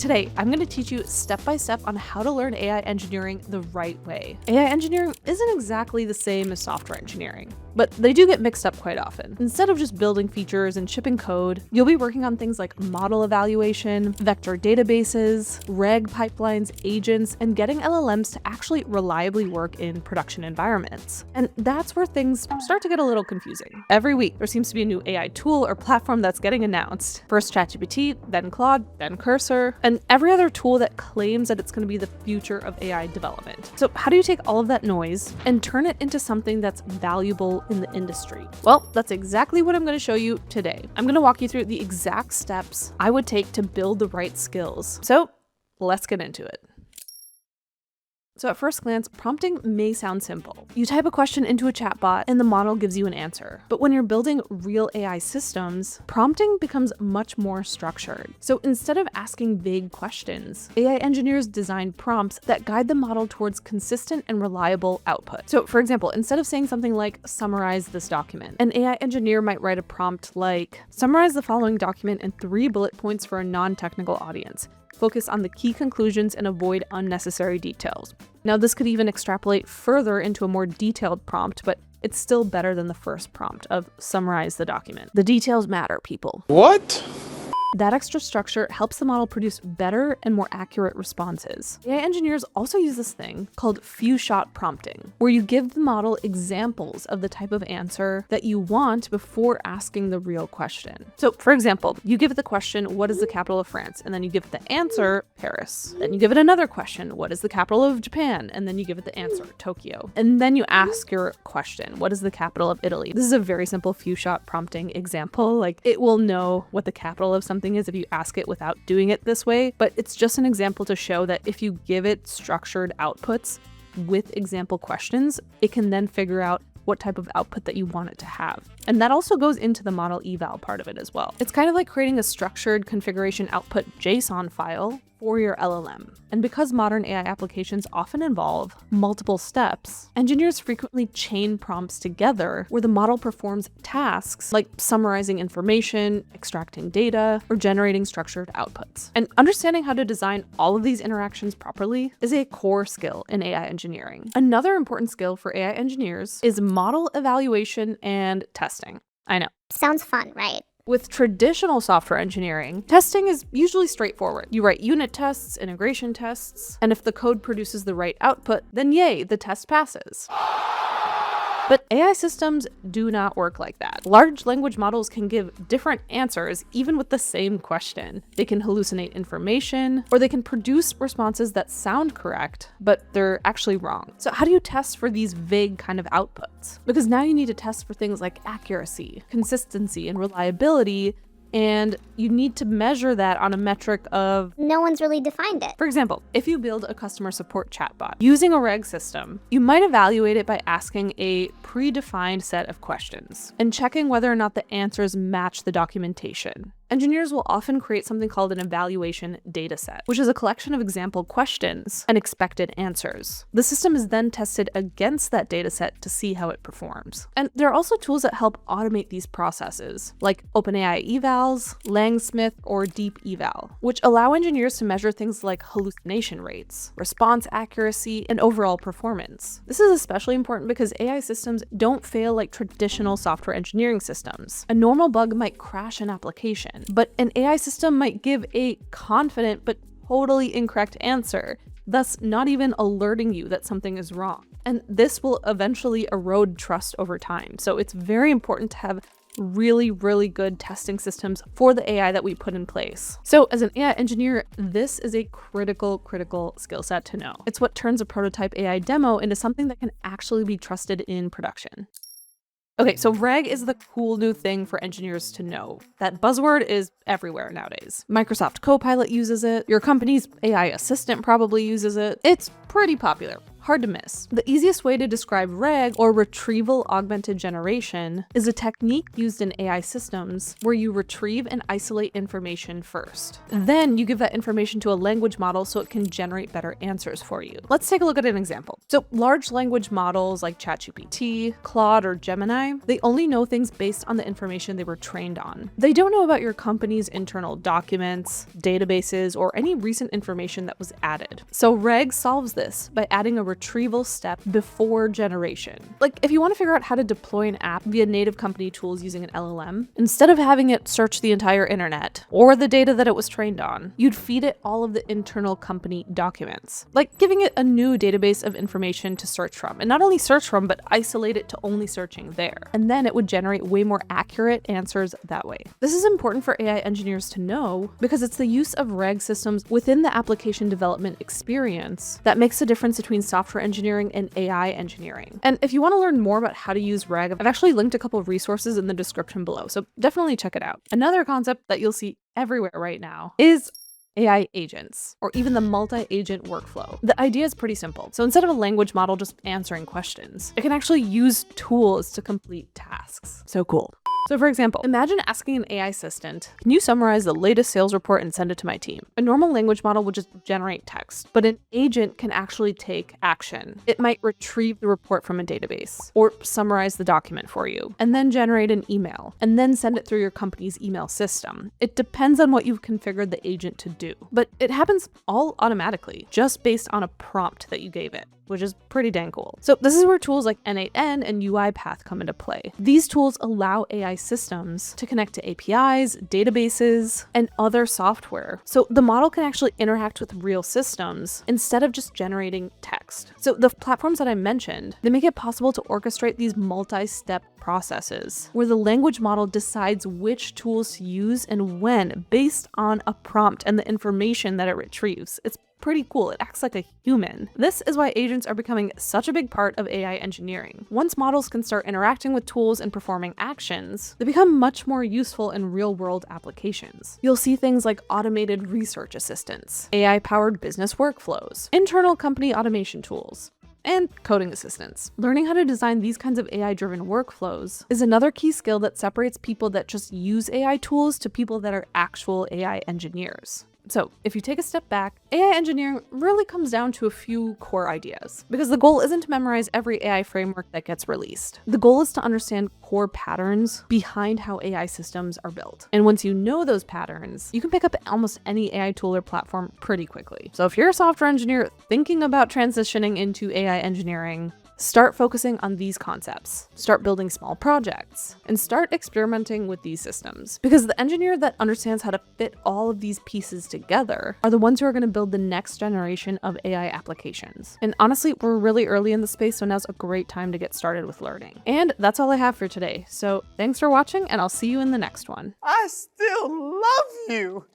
Today, I'm going to teach you step by step on how to learn AI engineering the right way. AI engineering isn't exactly the same as software engineering, but they do get mixed up quite often. Instead of just building features and shipping code, you'll be working on things like model evaluation, vector databases, REGG pipelines, agents, and getting LLMs to actually reliably work in production environments. And that's where things start to get a little confusing. Every week, there seems to be a new AI tool or platform that's getting announced. First ChatGPT, then Claude, then Cursor, and every other tool that claims that it's going to be the future of AI development. So how do you take all of that noise and turn it into something that's valuable in the industry? Well, that's exactly what I'm going to show you today. I'm going to walk you through the exact steps I would take to build the right skills. So let's get into it. So at first glance, prompting may sound simple. You type a question into a chatbot and the model gives you an answer. But when you're building real AI systems, prompting becomes much more structured. So instead of asking vague questions, AI engineers design prompts that guide the model towards consistent and reliable output. So for example, instead of saying something like, summarize this document, an AI engineer might write a prompt like, summarize the following document in 3 bullet points for a non-technical audience. Focus on the key conclusions and avoid unnecessary details. Now, this could even extrapolate further into a more detailed prompt, but it's still better than the first prompt of summarize the document. The details matter, people. What? That extra structure helps the model produce better and more accurate responses. AI engineers also use this thing called few-shot prompting, where you give the model examples of the type of answer that you want before asking the real question. So for example, you give it the question, what is the capital of France? And then you give it the answer, Paris. Then you give it another question, what is the capital of Japan? And then you give it the answer, Tokyo. And then you ask your question, what is the capital of Italy? This is a very simple few-shot prompting example. Like, it will know what the capital of something is if you ask it without doing it this way, but it's just an example to show that if you give it structured outputs with example questions, it can then figure out what type of output that you want it to have. And that also goes into the model eval part of it as well. It's kind of like creating a structured configuration output JSON file for your LLM. And because modern AI applications often involve multiple steps, engineers frequently chain prompts together where the model performs tasks like summarizing information, extracting data, or generating structured outputs. And understanding how to design all of these interactions properly is a core skill in AI engineering. Another important skill for AI engineers is model evaluation and testing. I know. Sounds fun, right? With traditional software engineering, testing is usually straightforward. You write unit tests, integration tests, and if the code produces the right output, then yay, the test passes. But AI systems do not work like that. Large language models can give different answers even with the same question. They can hallucinate information, or they can produce responses that sound correct, but they're actually wrong. So how do you test for these vague kind of outputs? Because now you need to test for things like accuracy, consistency, and reliability, and you need to measure that on a metric of no one's really defined it. For example, if you build a customer support chatbot using a REGG system, you might evaluate it by asking a predefined set of questions and checking whether or not the answers match the documentation. Engineers will often create something called an evaluation dataset, which is a collection of example questions and expected answers. The system is then tested against that dataset to see how it performs. And there are also tools that help automate these processes, like OpenAI evals, Langsmith, or Deep Eval, which allow engineers to measure things like hallucination rates, response accuracy, and overall performance. This is especially important because AI systems don't fail like traditional software engineering systems. A normal bug might crash an application, but an AI system might give a confident but totally incorrect answer, thus not even alerting you that something is wrong. And this will eventually erode trust over time. So it's very important to have really, really good testing systems for the AI that we put in place. So as an AI engineer, this is a critical skill set to know. It's what turns a prototype AI demo into something that can actually be trusted in production. Okay, so REGG is the cool new thing for engineers to know. That buzzword is everywhere nowadays. Microsoft Copilot uses it. Your company's AI assistant probably uses it. It's pretty popular. hard to miss. The easiest way to describe REGG, or retrieval augmented generation, is a technique used in AI systems where you retrieve and isolate information first. Then you give that information to a language model so it can generate better answers for you. Let's take a look at an example. So large language models like ChatGPT, Claude, or Gemini, they only know things based on the information they were trained on. They don't know about your company's internal documents, databases, or any recent information that was added. So REGG solves this by adding a retrieval step before generation. Like if you want to figure out how to deploy an app via native company tools using an LLM, instead of having it search the entire internet or the data that it was trained on, you'd feed it all of the internal company documents, like giving it a new database of information to search from, and not only search from, but isolate it to only searching there. And then it would generate way more accurate answers that way. This is important for AI engineers to know because it's the use of REGG systems within the application development experience that makes the difference between software engineering and AI engineering. And if you want to learn more about how to use REGG, I've actually linked a couple of resources in the description below, so definitely check it out. Another concept that you'll see everywhere right now is AI agents, or even the multi-agent workflow. The idea is pretty simple. So instead of a language model just answering questions, it can actually use tools to complete tasks. So cool. So for example, imagine asking an AI assistant, can you summarize the latest sales report and send it to my team? A normal language model would just generate text, but an agent can actually take action. It might retrieve the report from a database, or summarize the document for you, and then generate an email, and then send it through your company's email system. It depends on what you've configured the agent to do, but it happens all automatically, just based on a prompt that you gave it, which is pretty dang cool. So this is where tools like N8N and UiPath come into play. These tools allow AI systems to connect to APIs, databases, and other software. So the model can actually interact with real systems instead of just generating text. So the platforms that I mentioned, they make it possible to orchestrate these multi-step processes where the language model decides which tools to use and when based on a prompt and the information that it retrieves. It's pretty cool. It acts like a human. This is why agents are becoming such a big part of AI engineering. Once models can start interacting with tools and performing actions, they become much more useful in real-world applications. You'll see things like automated research assistants, AI-powered business workflows, internal company automation tools, and coding assistants. Learning how to design these kinds of AI-driven workflows is another key skill that separates people that just use AI tools to people that are actual AI engineers. So if you take a step back, AI engineering really comes down to a few core ideas, because the goal isn't to memorize every AI framework that gets released. The goal is to understand core patterns behind how AI systems are built. And once you know those patterns, you can pick up almost any AI tool or platform pretty quickly. So if you're a software engineer thinking about transitioning into AI engineering, start focusing on these concepts, start building small projects, and start experimenting with these systems. Because the engineer that understands how to fit all of these pieces together are the ones who are going to build the next generation of AI applications. And honestly, we're really early in the space, so now's a great time to get started with learning. And that's all I have for today. So thanks for watching, and I'll see you in the next one. I still love you.